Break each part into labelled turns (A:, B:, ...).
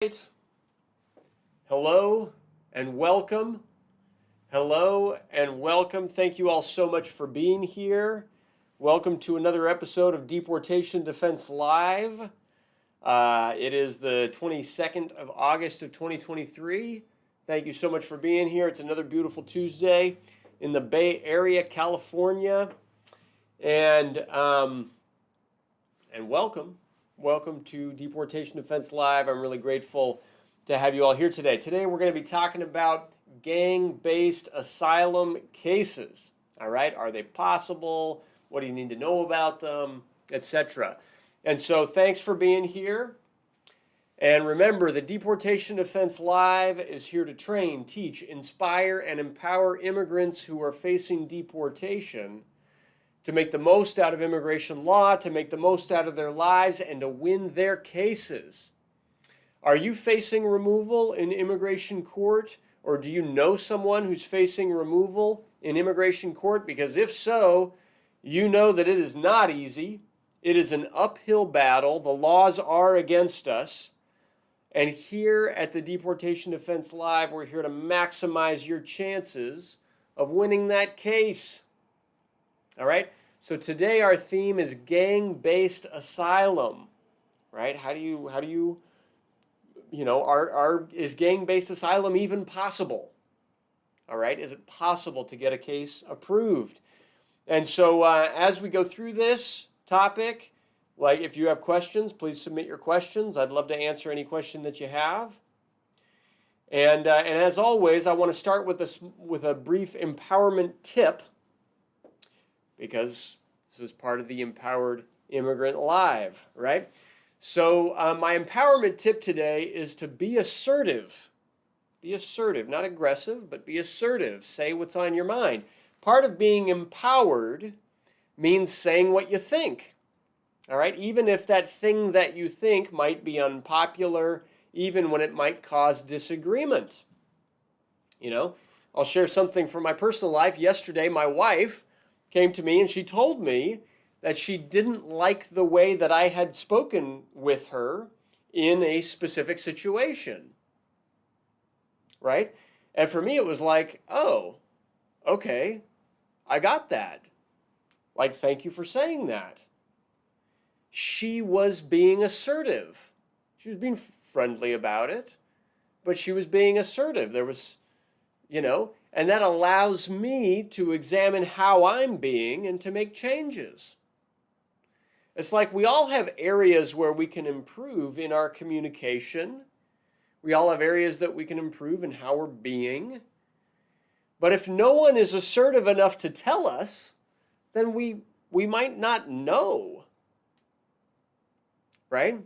A: Right. Hello and welcome. Hello and welcome. Thank you all so much for being here. Welcome to another episode of Deportation Defense Live. It is the 22nd of August of 2023. Thank you so much for being here. It's another beautiful Tuesday in the Bay Area, California. And welcome. Welcome to Deportation Defense Live. I'm really grateful to have you all here today. Today we're going to be talking about gang-based asylum cases. All right, are they possible? What do you need to know about them, etc. And so thanks for being here. And remember, the Deportation Defense Live is here to train, teach, inspire, and empower immigrants who are facing deportation to make the most out of immigration law, to make the most out of their lives, and to win their cases. Are you facing removal in immigration court, or do you know someone who's facing removal in immigration court? Because if so, you know that it is not easy. It is an uphill battle. The laws are against us. And here at the Deportation Defense Live, we're here to maximize your chances of winning that case. All right, so today our theme is gang-based asylum, right? How do you is gang-based asylum even possible? All right, is it possible to get a case approved? And so as we go through this topic, like if you have questions, please submit your questions. I'd love to answer any question that you have. And as always, I want to start with a brief empowerment tip, because this is part of the Empowered Immigrant Live, right? So my empowerment tip today is to be assertive. Be assertive, not aggressive, but be assertive. Say what's on your mind. Part of being empowered means saying what you think, all right? Even if that thing that you think might be unpopular, even when it might cause disagreement. You know, I'll share something from my personal life. Yesterday, my wife came to me and she told me that she didn't like the way that I had spoken with her in a specific situation, right? And for me, it was like, oh, okay, I got that. Like, thank you for saying that. She was being assertive. She was being friendly about it, but she was being assertive. There was, and that allows me to examine how I'm being and to make changes. It's like we all have areas where we can improve in our communication. We all have areas that we can improve in how we're being. But if no one is assertive enough to tell us, then we might not know. Right?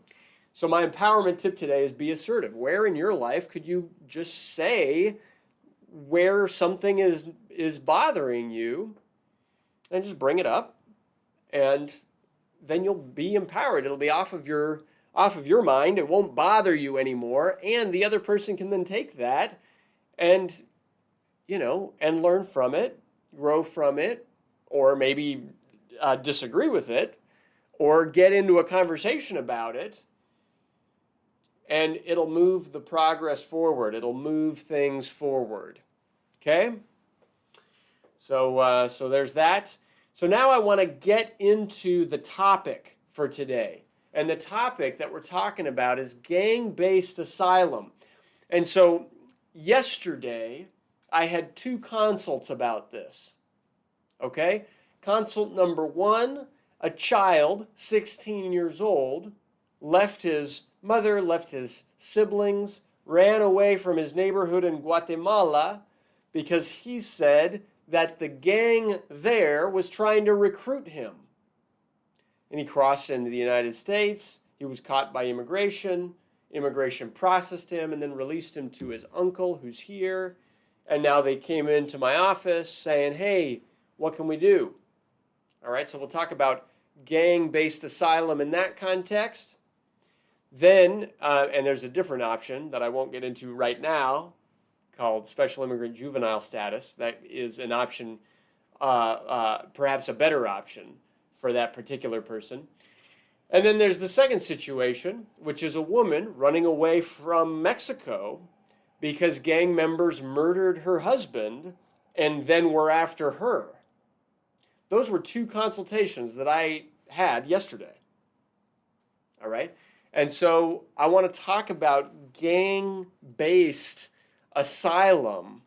A: So my empowerment tip today is be assertive. Where in your life could you just say where something is bothering you and just bring it up, and then you'll be empowered. It'll be off of your mind. It won't bother you anymore, and the other person can then take that and and learn from it, grow from it, or maybe disagree with it, or get into a conversation about it. And it'll move the progress forward. It'll move things forward. Okay? So there's that. So now I want to get into the topic for today. And the topic that we're talking about is gang-based asylum. And so yesterday, I had two consults about this. Okay? Consult number one, a child, 16 years old, left his mother, left his siblings, ran away from his neighborhood in Guatemala because he said that the gang there was trying to recruit him. And he crossed into the United States. He was caught by immigration. Immigration processed him and then released him to his uncle who's here. And now they came into my office saying, hey, what can we do? All right, so we'll talk about gang-based asylum in that context. Then, and there's a different option that I won't get into right now called special immigrant juvenile status. That is an option, perhaps a better option for that particular person. And then there's the second situation, which is a woman running away from Mexico because gang members murdered her husband and then were after her. Those were two consultations that I had yesterday. All right? And so I want to talk about gang-based asylum,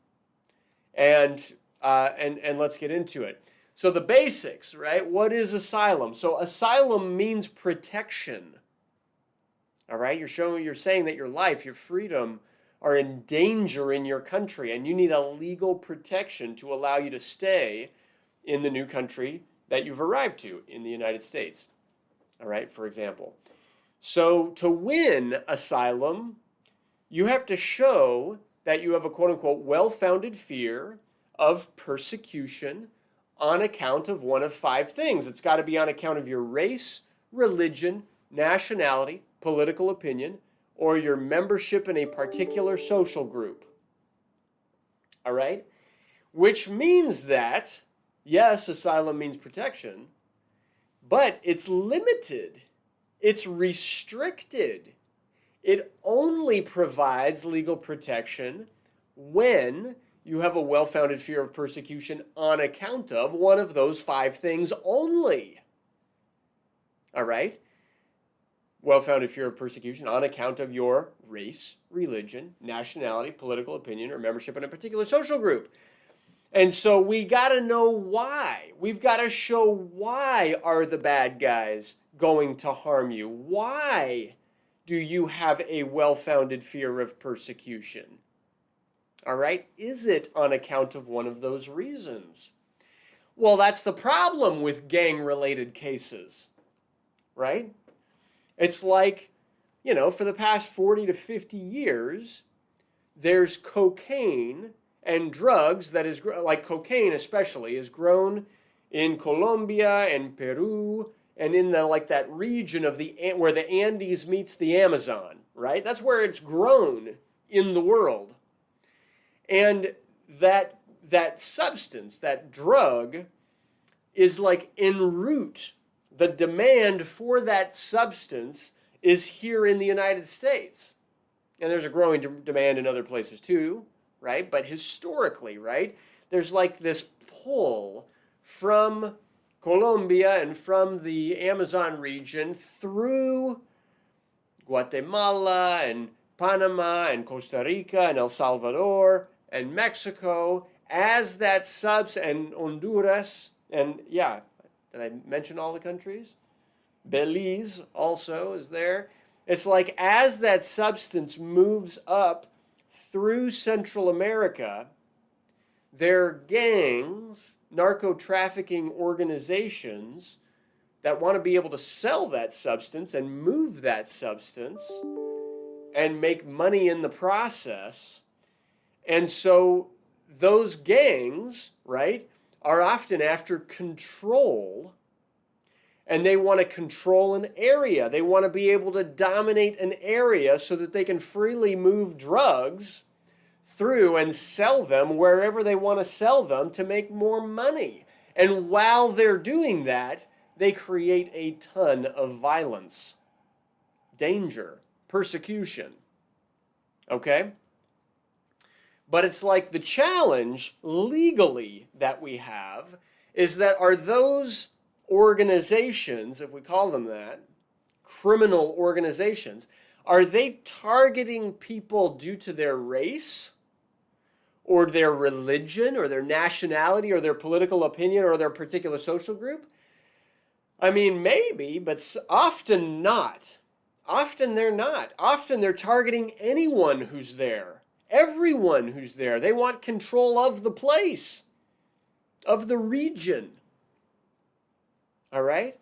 A: and let's get into it. So the basics, right? What is asylum? So asylum means protection. All right? You're saying that your life, your freedom are in danger in your country, and you need a legal protection to allow you to stay in the new country that you've arrived to in the United States. All right, for example. So to win asylum, you have to show that you have a quote-unquote well-founded fear of persecution on account of one of five things. It's got to be on account of your race, religion, nationality, political opinion, or your membership in a particular social group. All right? Which means that, yes, asylum means protection, but it's limited. It's restricted. It only provides legal protection when you have a well-founded fear of persecution on account of one of those five things only. All right? Well-founded fear of persecution on account of your race, religion, nationality, political opinion, or membership in a particular social group. And so we got to know why. We've got to show why are the bad guys going to harm you? Why do you have a well-founded fear of persecution? All right? Is it on account of one of those reasons? Well, that's the problem with gang-related cases, right? It's like, for the past 40 to 50 years, there's cocaine and drugs that is, like cocaine especially, is grown in Colombia and Peru and in that region of where the Andes meets the Amazon, right? That's where it's grown in the world. And that substance, that drug, is like en route. The demand for that substance is here in the United States. And there's a growing demand in other places too, right? But historically, right, there's like this pull from Colombia and from the Amazon region through Guatemala and Panama and Costa Rica and El Salvador and Mexico as that and Honduras, and yeah, did I mention all the countries? Belize also is there. It's like as that substance moves up through Central America, there are gangs, narco-trafficking organizations that want to be able to sell that substance and move that substance and make money in the process. And so those gangs, right, are often after control, and they want to control an area. They want to be able to dominate an area so that they can freely move drugs through and sell them wherever they want to sell them to make more money. And while they're doing that, they create a ton of violence, danger, persecution. Okay? But it's like the challenge legally that we have is that are those organizations, if we call them that, criminal organizations, are they targeting people due to their race or their religion or their nationality or their political opinion or their particular social group? I mean, maybe, but often not. Often they're not. Often they're targeting anyone who's there. Everyone who's there. They want control of the place, of the region. All right?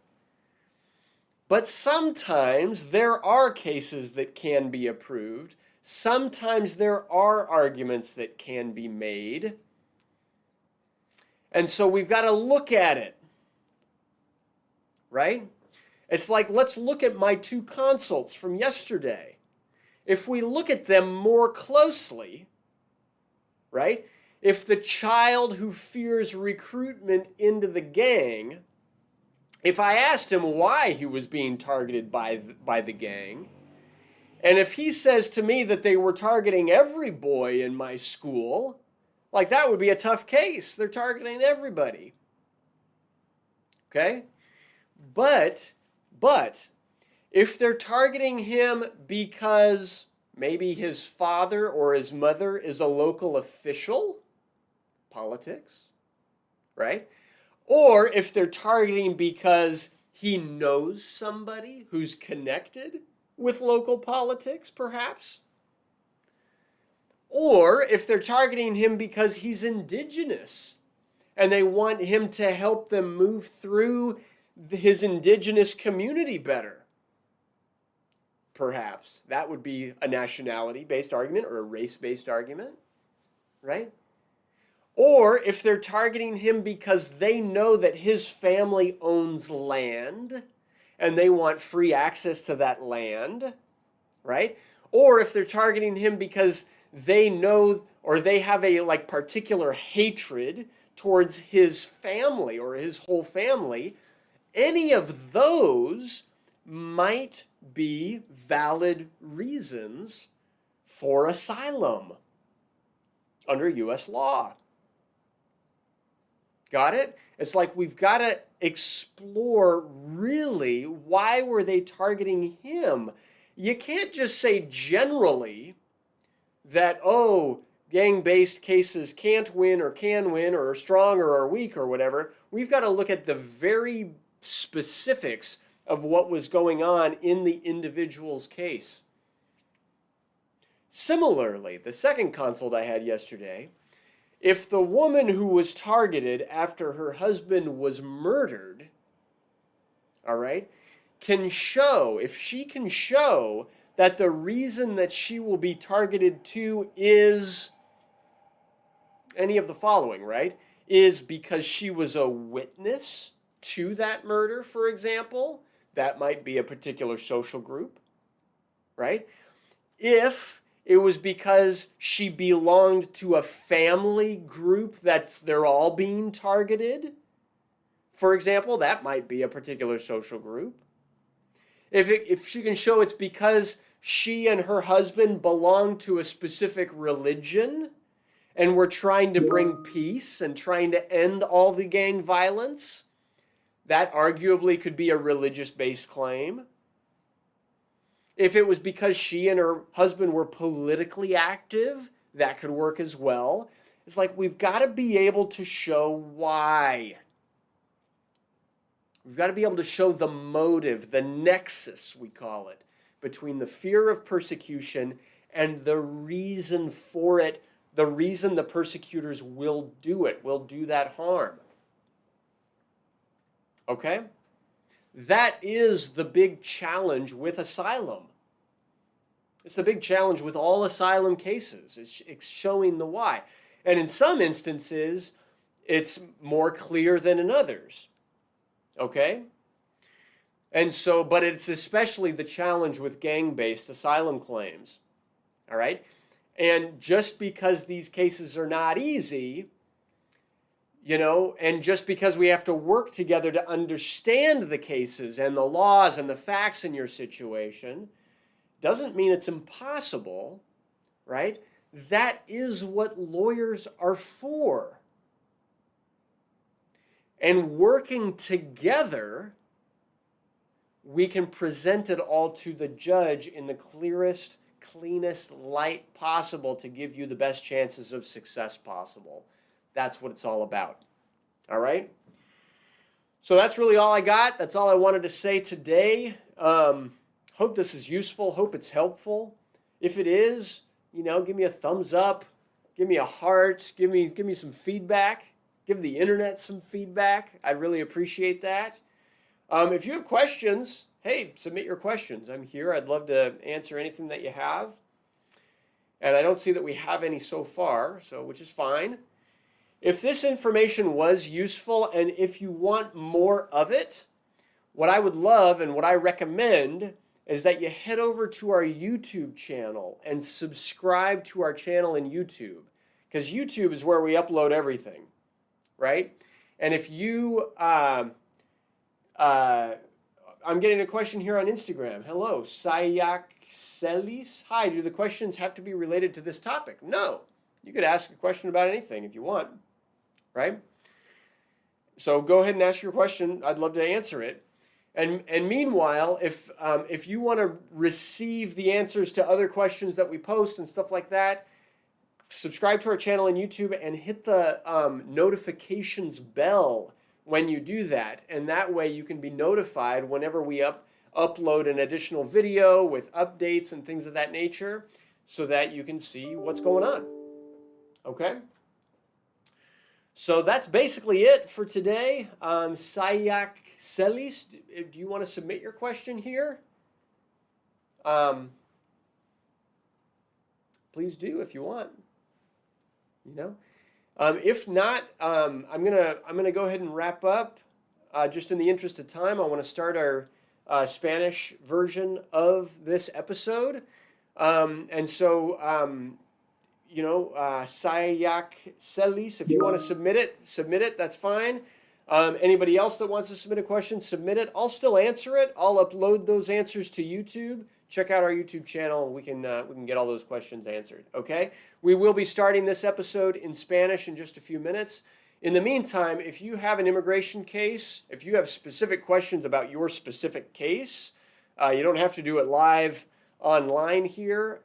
A: But sometimes there are cases that can be approved. Sometimes there are arguments that can be made. And so we've got to look at it. Right? It's like, let's look at my two consults from yesterday. If we look at them more closely, right? If the child who fears recruitment into the gang if I asked him why he was being targeted by the gang, and if he says to me that they were targeting every boy in my school, like that would be a tough case. They're targeting everybody. Okay? But if they're targeting him because maybe his father or his mother is a local official, politics, right? Or if they're targeting because he knows somebody who's connected with local politics, perhaps. Or if they're targeting him because he's indigenous and they want him to help them move through his indigenous community better. Perhaps that would be a nationality-based argument or a race-based argument, right? Or if they're targeting him because they know that his family owns land and they want free access to that land, right? Or if they're targeting him because they know or they have a like particular hatred towards his family or his whole family, any of those might be valid reasons for asylum under U.S. law. Got it? It's like we've got to explore really why were they targeting him. You can't just say generally that, oh, gang-based cases can't win or can win or are strong or are weak or whatever. We've got to look at the very specifics of what was going on in the individual's case. Similarly, the second consult I had yesterday, if the woman who was targeted after her husband was murdered, all right, if she can show that the reason that she will be targeted to is any of the following, right, is because she was a witness to that murder, for example, that might be a particular social group, right? If it was because she belonged to a family group they're all being targeted, for example, that might be a particular social group. If she can show it's because she and her husband belong to a specific religion and we're trying to bring peace and trying to end all the gang violence, that arguably could be a religious-based claim. If it was because she and her husband were politically active, that could work as well. It's like we've got to be able to show why. We've got to be able to show the motive, the nexus, we call it, between the fear of persecution and the reason for it, the reason the persecutors will do it, will do that harm. Okay? That is the big challenge with asylum. It's the big challenge with all asylum cases. It's showing the why. And in some instances, it's more clear than in others. Okay? And so, but it's especially the challenge with gang-based asylum claims. All right? And just because these cases are not easy, and just because we have to work together to understand the cases and the laws and the facts in your situation, doesn't mean it's impossible, right? That is what lawyers are for. And working together, we can present it all to the judge in the clearest, cleanest light possible to give you the best chances of success possible. That's what it's all about. All right? So that's really all I got. That's all I wanted to say today. Hope this is useful. Hope it's helpful. If it is, give me a thumbs up. Give me a heart. Give me some feedback. Give the internet some feedback. I'd really appreciate that. If you have questions, hey, submit your questions. I'm here. I'd love to answer anything that you have. And I don't see that we have any so far, which is fine. If this information was useful and if you want more of it, what I would love and what I recommend is that you head over to our YouTube channel and subscribe to our channel in YouTube. Because YouTube is where we upload everything, right? And if you I'm getting a question here on Instagram. Hello, Sayak Celis. Hi, do the questions have to be related to this topic? No. You could ask a question about anything if you want, right? So go ahead and ask your question. I'd love to answer it. And meanwhile, if you want to receive the answers to other questions that we post and stuff like that, subscribe to our channel on YouTube and hit the notifications bell when you do that. And that way you can be notified whenever we upload an additional video with updates and things of that nature so that you can see what's going on. Okay? So that's basically it for today. Sayak Celis, do you want to submit your question here? Please do if you want. You know, if not, I'm gonna go ahead and wrap up. Just in the interest of time, I want to start our Spanish version of this episode, and so Sayak Celis, if you want to submit it. That's fine. Anybody else that wants to submit a question, submit it. I'll still answer it. I'll upload those answers to YouTube. Check out our YouTube channel, and we can get all those questions answered. Okay? We will be starting this episode in Spanish in just a few minutes. In the meantime, if you have an immigration case, if you have specific questions about your specific case, you don't have to do it live online here.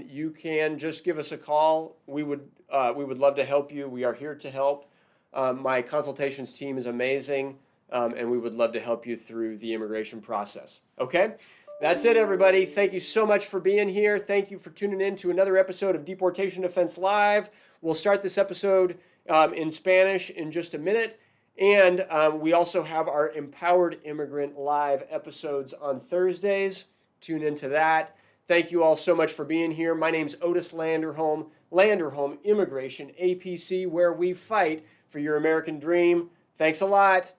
A: You can just give us a call. We would love to help you. We are here to help. My consultations team is amazing, and we would love to help you through the immigration process. Okay? That's it, everybody. Thank you so much for being here. Thank you for tuning in to another episode of Deportation Defense Live. We'll start this episode in Spanish in just a minute. And we also have our Empowered Immigrant Live episodes on Thursdays. Tune into that. Thank you all so much for being here. My name's Otis Landerholm, Landerholm Immigration, A.P.C, where we fight for your American dream. Thanks a lot.